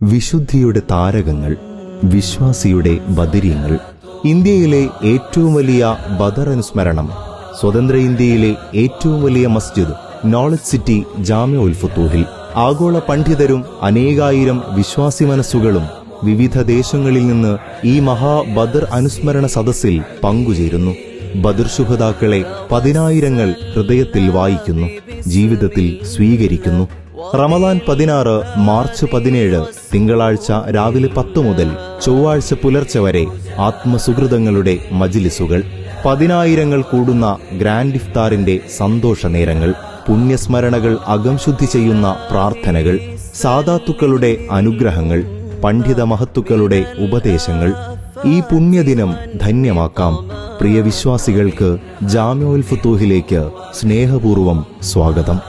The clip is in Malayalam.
വിശുദ്ധിയുടെ താരകങ്ങൾ, വിശ്വാസിയുടെ ബദരീങ്ങൾ. ഇന്ത്യയിലെ ഏറ്റവും വലിയ ബദർ അനുസ്മരണം, സ്വതന്ത്ര ഇന്ത്യയിലെ ഏറ്റവും വലിയ മസ്ജിദ് നോളജ് സിറ്റി ജാമിഅ ഉൽ ഫുത്തൂഹിൽ. ആഗോള പണ്ഡിതരും അനേകായിരം വിശ്വാസി മനസ്സുകളും വിവിധ ദേശങ്ങളിൽ നിന്ന് ഈ ബദർ അനുസ്മരണ സദസ്സിൽ പങ്കുചേരുന്നു. ബദർ ശുഹദാക്കളെ പതിനായിരങ്ങൾ ഹൃദയത്തിൽ വായിക്കുന്നു, ജീവിതത്തിൽ സ്വീകരിക്കുന്നു. റമദാൻ 16, മാർച്ച് 17 തിങ്കളാഴ്ച രാവിലെ 10 മുതൽ ചൊവ്വാഴ്ച പുലർച്ചെ വരെ ആത്മസുഹൃതങ്ങളുടെ മജ്ലിസുകൾ, പതിനായിരങ്ങൾ കൂടുന്ന ഗ്രാൻഡ് ഇഫ്താറിന്റെ സന്തോഷ നേരങ്ങൾ, പുണ്യസ്മരണകൾ അകംശുദ്ധി ചെയ്യുന്ന പ്രാർത്ഥനകൾ, സാദാത്തുക്കളുടെ അനുഗ്രഹങ്ങൾ, പണ്ഡിത മഹത്തുക്കളുടെ ഉപദേശങ്ങൾ. ഈ പുണ്യദിനം ധന്യമാക്കാം. പ്രിയ വിശ്വാസികൾക്ക് ജാമിഅ ഉൽ ഫുത്തൂഹിലേക്ക് സ്നേഹപൂർവം സ്വാഗതം.